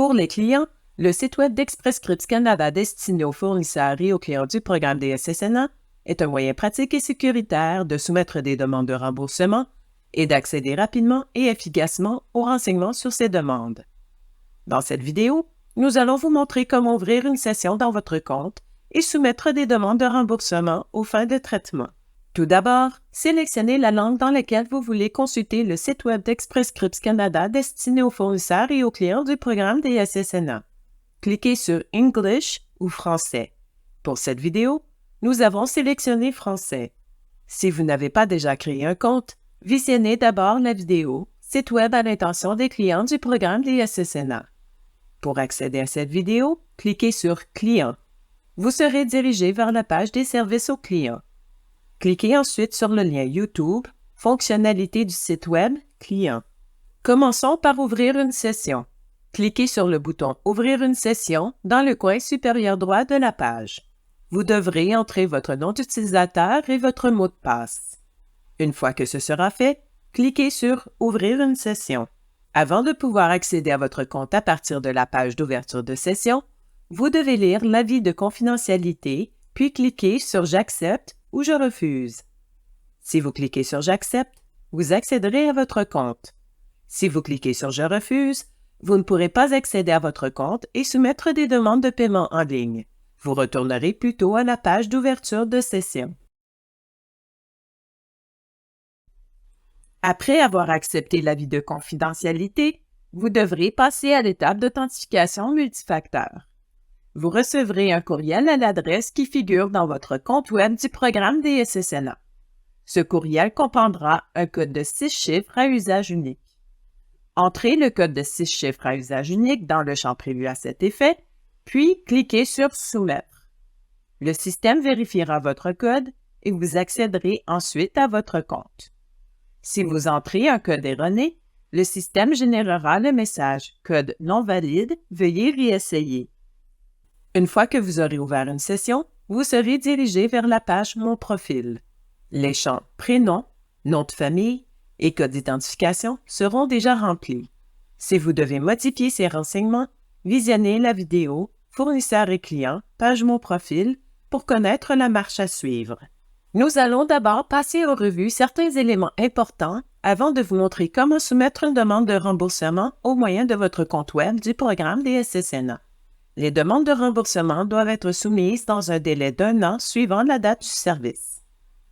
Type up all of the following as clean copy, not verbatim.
Pour les clients, le site web d'Express Scripts Canada destiné aux fournisseurs et aux clients du programme des SSNA est un moyen pratique et sécuritaire de soumettre des demandes de remboursement et d'accéder rapidement et efficacement aux renseignements sur ces demandes. Dans cette vidéo, nous allons vous montrer comment ouvrir une session dans votre compte et soumettre des demandes de remboursement aux fins de traitement. Tout d'abord, sélectionnez la langue dans laquelle vous voulez consulter le site web d'Express Scripts Canada destiné aux fournisseurs et aux clients du programme des SSNA. Cliquez sur « English » ou « Français ». Pour cette vidéo, nous avons sélectionné « Français ». Si vous n'avez pas déjà créé un compte, visionnez d'abord la vidéo « Site web à l'intention des clients du programme des SSNA ». Pour accéder à cette vidéo, cliquez sur « Clients ». Vous serez dirigé vers la page des services aux clients. Cliquez ensuite sur le lien YouTube « Fonctionnalités du site web Clients ». Commençons par ouvrir une session. Cliquez sur le bouton « Ouvrir une session » dans le coin supérieur droit de la page. Vous devrez entrer votre nom d'utilisateur et votre mot de passe. Une fois que ce sera fait, cliquez sur « Ouvrir une session ». Avant de pouvoir accéder à votre compte à partir de la page d'ouverture de session, vous devez lire l'avis de confidentialité, puis cliquer sur « J'accepte » ou « Je refuse ». Si vous cliquez sur « J'accepte », vous accéderez à votre compte. Si vous cliquez sur « Je refuse », vous ne pourrez pas accéder à votre compte et soumettre des demandes de paiement en ligne. Vous retournerez plutôt à la page d'ouverture de session. Après avoir accepté l'avis de confidentialité, vous devrez passer à l'étape d'authentification multifacteur. Vous recevrez un courriel à l'adresse qui figure dans votre compte web du programme des SSNA. Ce courriel comprendra un code de 6 chiffres à usage unique. Entrez le code de 6 chiffres à usage unique dans le champ prévu à cet effet, puis cliquez sur « Soumettre ». Le système vérifiera votre code et vous accéderez ensuite à votre compte. Si vous entrez un code erroné, le système générera le message « Code non valide, veuillez réessayer ». Une fois que vous aurez ouvert une session, vous serez dirigé vers la page « Mon profil ». Les champs « Prénom »,« Nom de famille » et « Code d'identification » seront déjà remplis. Si vous devez modifier ces renseignements, visionnez la vidéo « Fournisseurs et clients, page Mon profil » pour connaître la marche à suivre. Nous allons d'abord passer en revue certains éléments importants avant de vous montrer comment soumettre une demande de remboursement au moyen de votre compte web du programme des SSNA. Les demandes de remboursement doivent être soumises dans un délai d'1 an suivant la date du service.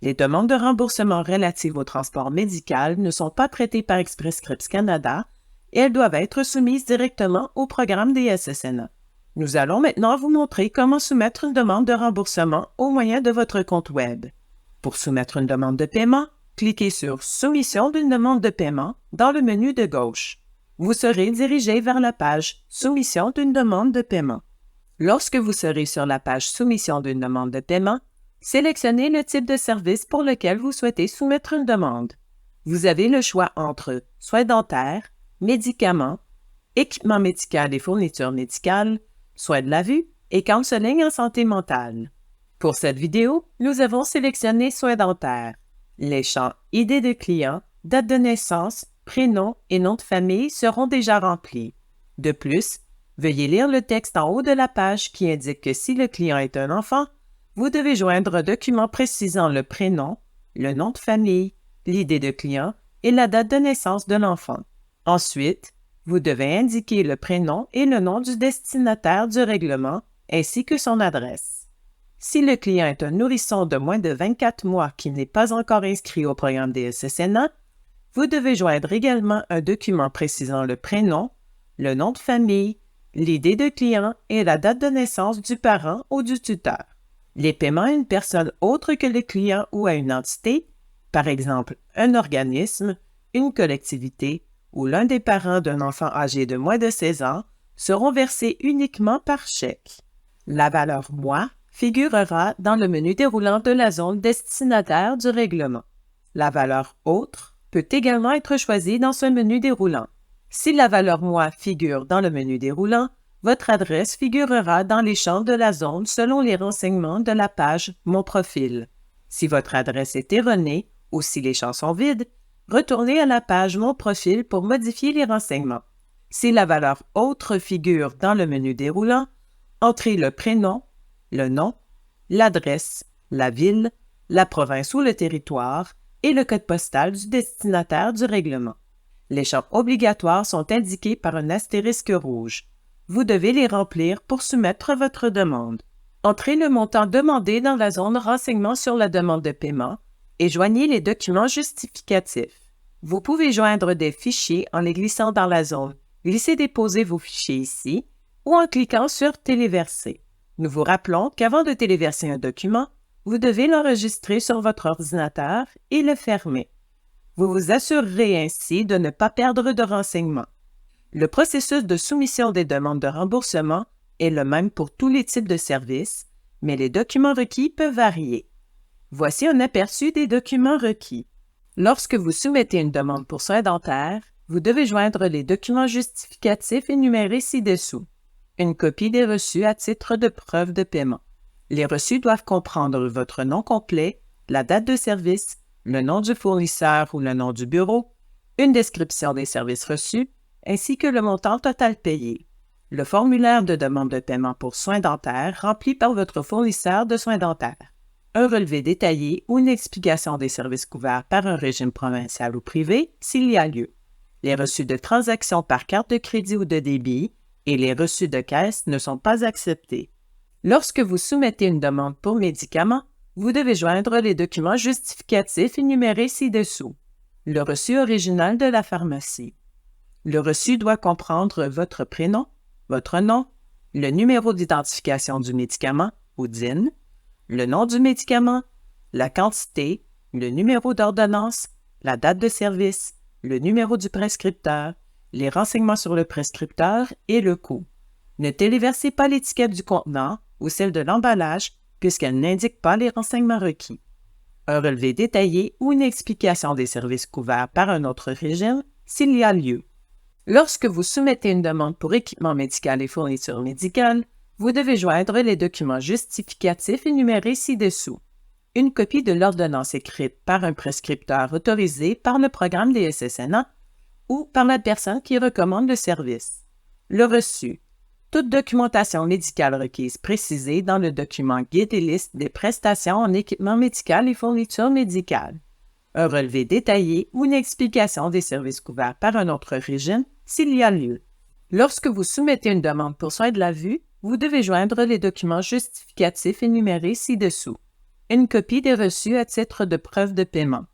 Les demandes de remboursement relatives au transport médical ne sont pas traitées par Express Scripts Canada et elles doivent être soumises directement au programme des SSNA. Nous allons maintenant vous montrer comment soumettre une demande de remboursement au moyen de votre compte web. Pour soumettre une demande de paiement, cliquez sur « Soumission d'une demande de paiement » dans le menu de gauche. Vous serez dirigé vers la page « Soumission d'une demande de paiement ». Lorsque vous serez sur la page « Soumission d'une demande de paiement », sélectionnez le type de service pour lequel vous souhaitez soumettre une demande. Vous avez le choix entre soins dentaires, médicaments, équipement médical et fournitures médicales, soins de la vue et counseling en santé mentale. Pour cette vidéo, nous avons sélectionné soins dentaires. Les champs ID de client, date de naissance, prénom et nom de famille seront déjà remplis. De plus, veuillez lire le texte en haut de la page qui indique que si le client est un enfant, vous devez joindre un document précisant le prénom, le nom de famille, l'ID de client et la date de naissance de l'enfant. Ensuite, vous devez indiquer le prénom et le nom du destinataire du règlement ainsi que son adresse. Si le client est un nourrisson de moins de 24 mois qui n'est pas encore inscrit au programme des SSNA, vous devez joindre également un document précisant le prénom, le nom de famille, l'ID de client et la date de naissance du parent ou du tuteur. Les paiements à une personne autre que le client ou à une entité, par exemple un organisme, une collectivité ou l'un des parents d'un enfant âgé de moins de 16 ans, seront versés uniquement par chèque. La valeur « mois » figurera dans le menu déroulant de la zone destinataire du règlement. La valeur « autre » peut également être choisie dans ce menu déroulant. Si la valeur « mois » figure dans le menu déroulant, votre adresse figurera dans les champs de la zone selon les renseignements de la page « Mon profil ». Si votre adresse est erronée ou si les champs sont vides, retournez à la page « Mon profil » pour modifier les renseignements. Si la valeur « Autre » figure dans le menu déroulant, entrez le prénom, le nom, l'adresse, la ville, la province ou le territoire et le code postal du destinataire du règlement. Les champs obligatoires sont indiqués par un astérisque rouge. Vous devez les remplir pour soumettre votre demande. Entrez le montant demandé dans la zone Renseignements sur la demande de paiement et joignez les documents justificatifs. Vous pouvez joindre des fichiers en les glissant dans la zone « Glisser-déposer vos fichiers ici » ou en cliquant sur « Téléverser ». Nous vous rappelons qu'avant de téléverser un document, vous devez l'enregistrer sur votre ordinateur et le fermer. Vous vous assurerez ainsi de ne pas perdre de renseignements. Le processus de soumission des demandes de remboursement est le même pour tous les types de services, mais les documents requis peuvent varier. Voici un aperçu des documents requis. Lorsque vous soumettez une demande pour soins dentaires, vous devez joindre les documents justificatifs énumérés ci-dessous. Une copie des reçus à titre de preuve de paiement. Les reçus doivent comprendre votre nom complet, la date de service, le nom du fournisseur ou le nom du bureau, une description des services reçus, ainsi que le montant total payé. Le formulaire de demande de paiement pour soins dentaires rempli par votre fournisseur de soins dentaires. Un relevé détaillé ou une explication des services couverts par un régime provincial ou privé s'il y a lieu. Les reçus de transactions par carte de crédit ou de débit et les reçus de caisse ne sont pas acceptés. Lorsque vous soumettez une demande pour médicaments, vous devez joindre les documents justificatifs énumérés ci-dessous. Le reçu original de la pharmacie. Le reçu doit comprendre votre prénom, votre nom, le numéro d'identification du médicament ou DIN, le nom du médicament, la quantité, le numéro d'ordonnance, la date de service, le numéro du prescripteur, les renseignements sur le prescripteur et le coût. Ne téléversez pas l'étiquette du contenant ou celle de l'emballage puisqu'elle n'indique pas les renseignements requis. Un relevé détaillé ou une explication des services couverts par un autre régime s'il y a lieu. Lorsque vous soumettez une demande pour équipement médical et fourniture médicale, vous devez joindre les documents justificatifs énumérés ci-dessous. Une copie de l'ordonnance écrite par un prescripteur autorisé par le programme des SSNA ou par la personne qui recommande le service. Le reçu. Toute documentation médicale requise précisée dans le document Guide et liste des prestations en équipement médical et fourniture médicale. Un relevé détaillé ou une explication des services couverts par un autre régime s'il y a lieu. Lorsque vous soumettez une demande pour soins de la vue, vous devez joindre les documents justificatifs énumérés ci-dessous. Une copie des reçus à titre de preuve de paiement.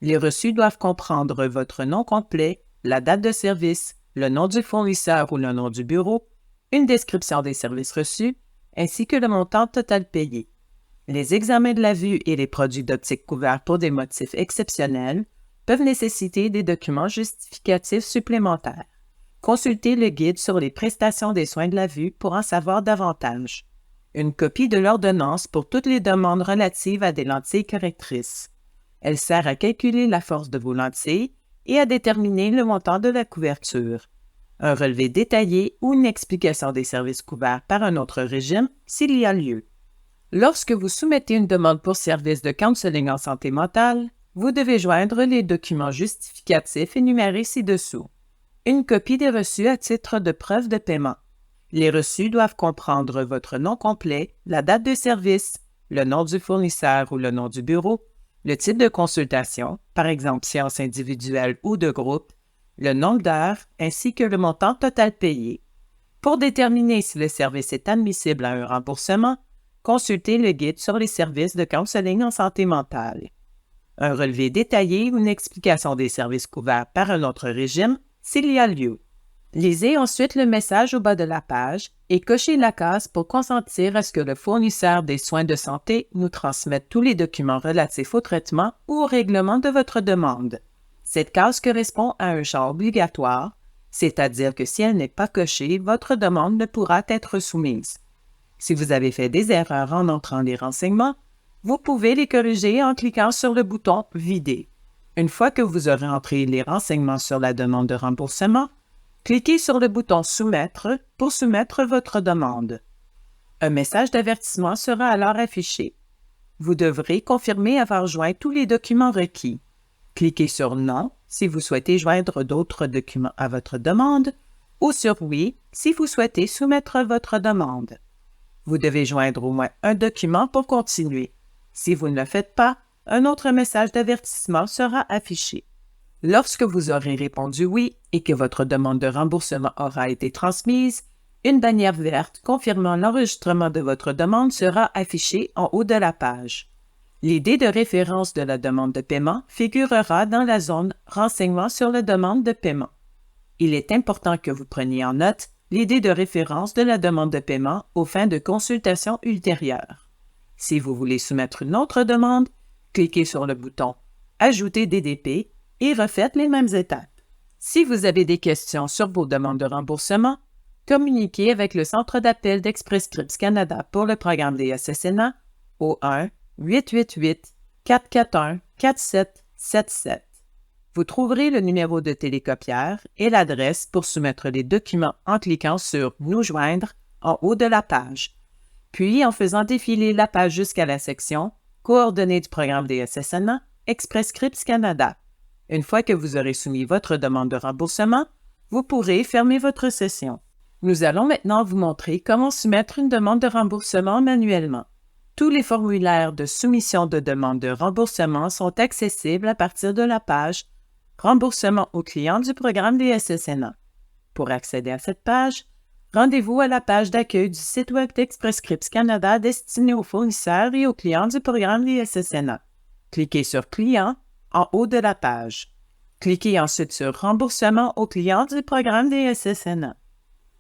Les reçus doivent comprendre votre nom complet, la date de service, le nom du fournisseur ou le nom du bureau, une description des services reçus, ainsi que le montant total payé. Les examens de la vue et les produits d'optique couverts pour des motifs exceptionnels peuvent nécessiter des documents justificatifs supplémentaires. Consultez le guide sur les prestations des soins de la vue pour en savoir davantage. Une copie de l'ordonnance pour toutes les demandes relatives à des lentilles correctrices. Elle sert à calculer la force de vos lentilles et à déterminer le montant de la couverture. Un relevé détaillé ou une explication des services couverts par un autre régime s'il y a lieu. Lorsque vous soumettez une demande pour service de counseling en santé mentale, vous devez joindre les documents justificatifs énumérés ci-dessous. Une copie des reçus à titre de preuve de paiement. Les reçus doivent comprendre votre nom complet, la date de service, le nom du fournisseur ou le nom du bureau, le type de consultation, par exemple séance individuelle ou de groupe, le nombre d'heures ainsi que le montant total payé. Pour déterminer si le service est admissible à un remboursement, consultez le guide sur les services de counseling en santé mentale. Un relevé détaillé ou une explication des services couverts par un autre régime s'il y a lieu. Lisez ensuite le message au bas de la page et cochez la case pour consentir à ce que le fournisseur des soins de santé nous transmette tous les documents relatifs au traitement ou au règlement de votre demande. Cette case correspond à un champ obligatoire, c'est-à-dire que si elle n'est pas cochée, votre demande ne pourra être soumise. Si vous avez fait des erreurs en entrant les renseignements, vous pouvez les corriger en cliquant sur le bouton « Vider ». Une fois que vous aurez entré les renseignements sur la demande de remboursement, cliquez sur le bouton « Soumettre » pour soumettre votre demande. Un message d'avertissement sera alors affiché. Vous devrez confirmer avoir joint tous les documents requis. Cliquez sur « Non » si vous souhaitez joindre d'autres documents à votre demande ou sur oui si vous souhaitez soumettre votre demande. Vous devez joindre au moins un document pour continuer. Si vous ne le faites pas, un autre message d'avertissement sera affiché. Lorsque vous aurez répondu oui et que votre demande de remboursement aura été transmise, une bannière verte confirmant l'enregistrement de votre demande sera affichée en haut de la page. L'idée de référence de la demande de paiement figurera dans la zone « Renseignements sur la demande de paiement ». Il est important que vous preniez en note l'idée de référence de la demande de paiement aux fins de consultation ultérieure. Si vous voulez soumettre une autre demande, cliquez sur le bouton « Ajouter DDP » et refaites les mêmes étapes. Si vous avez des questions sur vos demandes de remboursement, communiquez avec le Centre d'appel d'Express Scripts Canada pour le programme des SSNA au 1-888-441-4777. Vous trouverez le numéro de télécopieur et l'adresse pour soumettre les documents en cliquant sur « Nous joindre » en haut de la page, puis en faisant défiler la page jusqu'à la section « Coordonnées du programme des SSNA, Express Scripts Canada ». Une fois que vous aurez soumis votre demande de remboursement, vous pourrez fermer votre session. Nous allons maintenant vous montrer comment soumettre une demande de remboursement manuellement. Tous les formulaires de soumission de demande de remboursement sont accessibles à partir de la page « Remboursement aux clients du programme des SSNA ». Pour accéder à cette page, rendez-vous à la page d'accueil du site web d'Express Scripts Canada destiné aux fournisseurs et aux clients du programme des SSNA. Cliquez sur « Clients » en haut de la page. Cliquez ensuite sur « Remboursement aux clients du programme des SSNA ».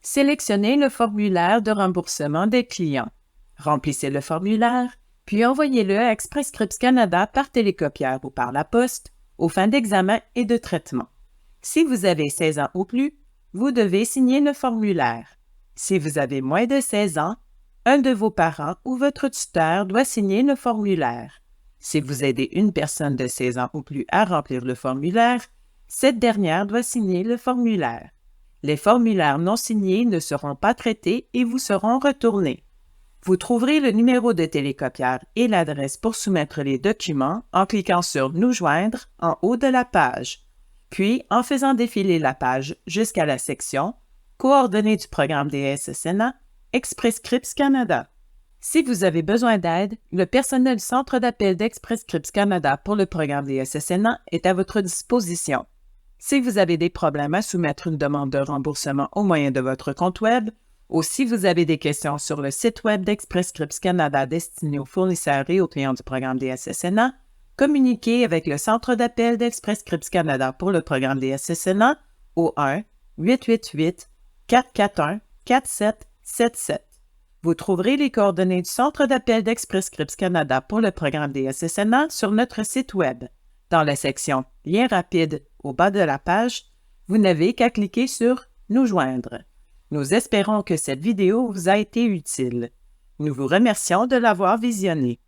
Sélectionnez le formulaire de remboursement des clients. Remplissez le formulaire, puis envoyez-le à Express Scripts Canada par télécopieur ou par la poste, aux fins d'examen et de traitement. Si vous avez 16 ans ou plus, vous devez signer le formulaire. Si vous avez moins de 16 ans, un de vos parents ou votre tuteur doit signer le formulaire. Si vous aidez une personne de 16 ans ou plus à remplir le formulaire, cette dernière doit signer le formulaire. Les formulaires non signés ne seront pas traités et vous seront retournés. Vous trouverez le numéro de télécopieur et l'adresse pour soumettre les documents en cliquant sur « Nous joindre » en haut de la page, puis en faisant défiler la page jusqu'à la section « Coordonnées du programme des SSNA, Express Scripts Canada ». Si vous avez besoin d'aide, le personnel du Centre d'appel d'Express Scripts Canada pour le programme des SSNA est à votre disposition. Si vous avez des problèmes à soumettre une demande de remboursement au moyen de votre compte Web, ou si vous avez des questions sur le site Web d'Express Scripts Canada destiné aux fournisseurs et aux clients du programme des SSNA, communiquez avec le Centre d'appel d'Express Scripts Canada pour le programme des SSNA au 1-888-441-4777. Vous trouverez les coordonnées du Centre d'appel d'Express Scripts Canada pour le programme des SSNA sur notre site Web. Dans la section « Lien rapide » au bas de la page, vous n'avez qu'à cliquer sur « Nous joindre ». Nous espérons que cette vidéo vous a été utile. Nous vous remercions de l'avoir visionnée.